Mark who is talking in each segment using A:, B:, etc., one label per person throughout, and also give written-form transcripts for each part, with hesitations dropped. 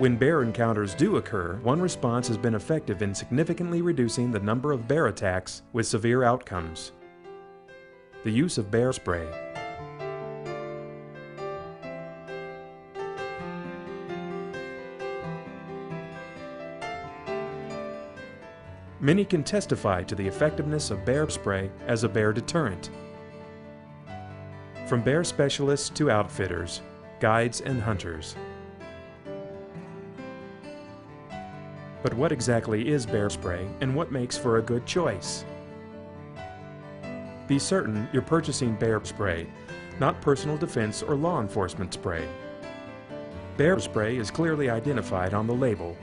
A: When bear encounters do occur, one response has been effective in significantly reducing the number of bear attacks with severe outcomes. The use of bear spray. Many can testify to the effectiveness of bear spray as a bear deterrent. From bear specialists to outfitters, guides and hunters. But what exactly is bear spray and what makes for a good choice? Be certain you're purchasing bear spray, not personal defense or law enforcement spray. Bear spray is clearly identified on the label.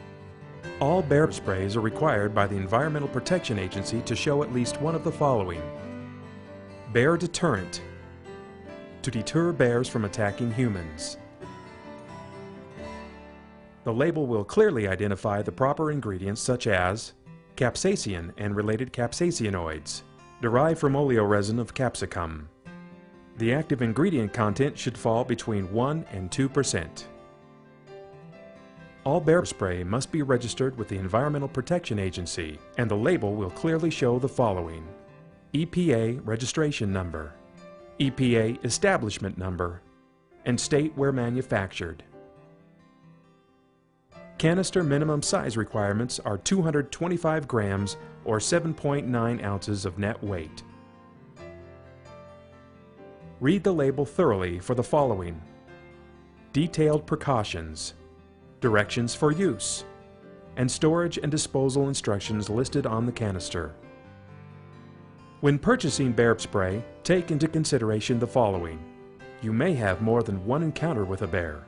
A: All bear sprays are required by the Environmental Protection Agency to show at least one of the following. Bear deterrent, to deter bears from attacking humans. The label will clearly identify the proper ingredients such as capsaicin and related capsaicinoids, derived from oleoresin of capsicum. The active ingredient content should fall between 1 and 2%. All bear spray must be registered with the Environmental Protection Agency, and the label will clearly show the following: EPA registration number, EPA establishment number, and state where manufactured. Canister minimum size requirements are 225 grams or 7.9 ounces of net weight. Read the label thoroughly for the following: detailed precautions, directions for use, and storage and disposal instructions listed on the canister. When purchasing bear spray, take into consideration the following. You may have more than one encounter with a bear.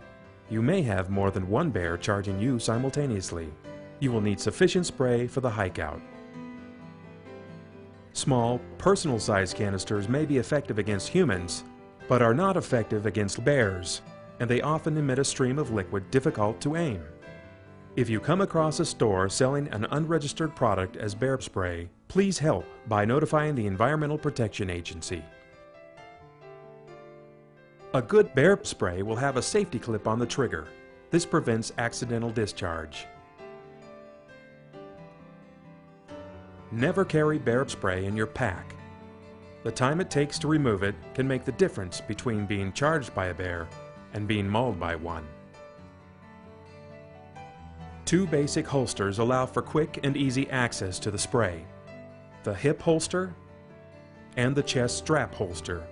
A: You may have more than one bear charging you simultaneously. You will need sufficient spray for the hike-out. Small, personal-sized canisters may be effective against humans, but are not effective against bears, and they often emit a stream of liquid difficult to aim. If you come across a store selling an unregistered product as bear spray, please help by notifying the Environmental Protection Agency. A good bear spray will have a safety clip on the trigger. This prevents accidental discharge. Never carry bear spray in your pack. The time it takes to remove it can make the difference between being charged by a bear and being mauled by one. Two basic holsters allow for quick and easy access to the spray: the hip holster and the chest strap holster.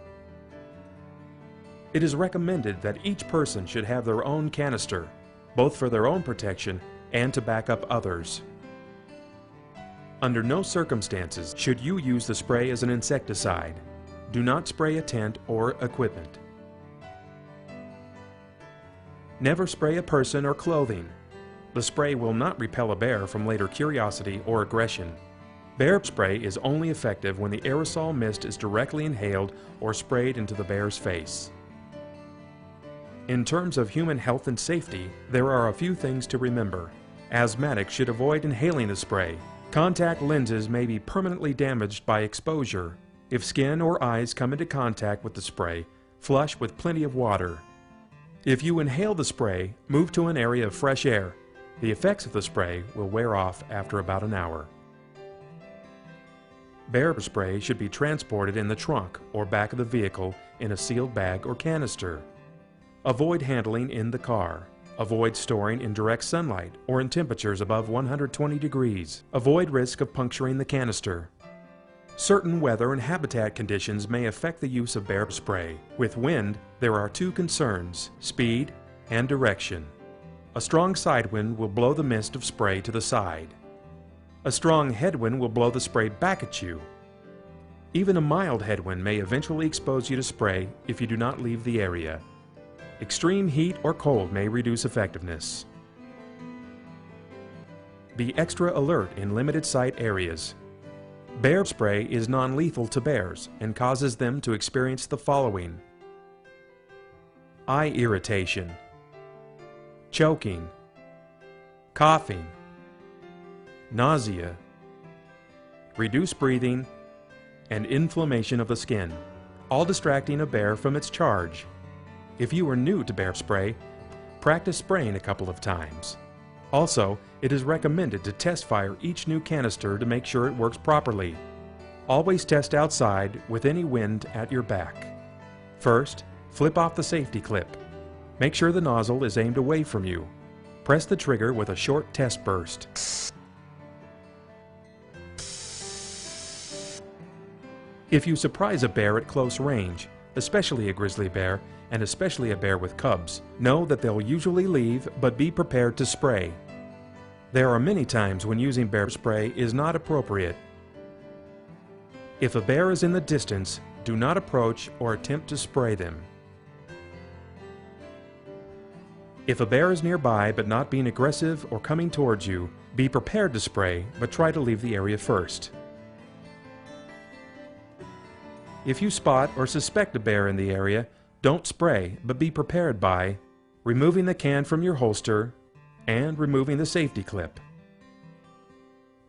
A: It is recommended that each person should have their own canister, both for their own protection and to back up others. Under no circumstances should you use the spray as an insecticide. Do not spray a tent or equipment. Never spray a person or clothing. The spray will not repel a bear from later curiosity or aggression. Bear spray is only effective when the aerosol mist is directly inhaled or sprayed into the bear's face. In terms of human health and safety, there are a few things to remember. Asthmatics should avoid inhaling the spray. Contact lenses may be permanently damaged by exposure. If skin or eyes come into contact with the spray, flush with plenty of water. If you inhale the spray, move to an area of fresh air. The effects of the spray will wear off after about an hour. Bear spray should be transported in the trunk or back of the vehicle in a sealed bag or canister. Avoid handling in the car. Avoid storing in direct sunlight or in temperatures above 120 degrees. Avoid risk of puncturing the canister. Certain weather and habitat conditions may affect the use of bear spray. With wind, there are two concerns: speed and direction. A strong side wind will blow the mist of spray to the side. A strong headwind will blow the spray back at you. Even a mild headwind may eventually expose you to spray if you do not leave the area. Extreme heat or cold may reduce effectiveness. Be extra alert in limited sight areas. Bear spray is non-lethal to bears and causes them to experience the following: eye irritation, choking, coughing, nausea, reduced breathing, and inflammation of the skin, all distracting a bear from its charge. If you are new to bear spray, practice spraying a couple of times. Also, it is recommended to test fire each new canister to make sure it works properly. Always test outside with any wind at your back. First, flip off the safety clip. Make sure the nozzle is aimed away from you. Press the trigger with a short test burst. If you surprise a bear at close range, especially a grizzly bear, and especially a bear with cubs, know that they'll usually leave, but be prepared to spray. There are many times when using bear spray is not appropriate. If a bear is in the distance, do not approach or attempt to spray them. If a bear is nearby but not being aggressive or coming towards you, be prepared to spray, but try to leave the area first. If you spot or suspect a bear in the area, don't spray, but be prepared by removing the can from your holster and removing the safety clip.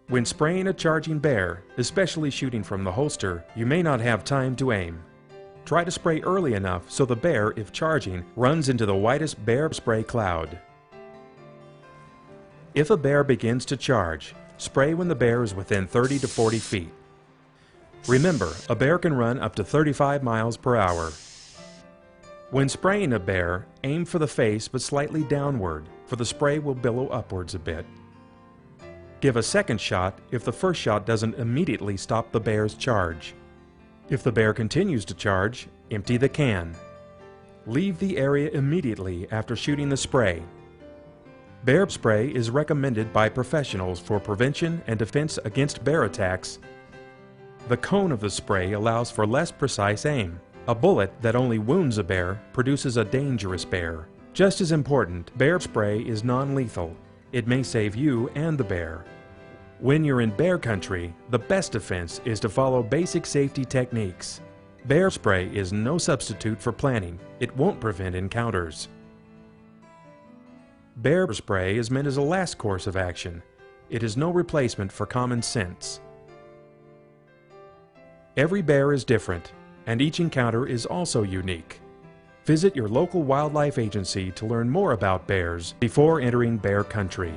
A: When spraying a charging bear, especially shooting from the holster, you may not have time to aim. Try to spray early enough so the bear, if charging, runs into the whitest bear spray cloud. If a bear begins to charge, spray when the bear is within 30 to 40 feet. Remember, a bear can run up to 35 miles per hour. When spraying a bear, aim for the face but slightly downward, for the spray will billow upwards a bit. Give a second shot if the first shot doesn't immediately stop the bear's charge. If the bear continues to charge, empty the can. Leave the area immediately after shooting the spray. Bear spray is recommended by professionals for prevention and defense against bear attacks. The cone of the spray allows for less precise aim. A bullet that only wounds a bear produces a dangerous bear. Just as important, bear spray is non-lethal. It may save you and the bear. When you're in bear country, the best defense is to follow basic safety techniques. Bear spray is no substitute for planning. It won't prevent encounters. Bear spray is meant as a last course of action. It is no replacement for common sense. Every bear is different, and each encounter is also unique. Visit your local wildlife agency to learn more about bears before entering bear country.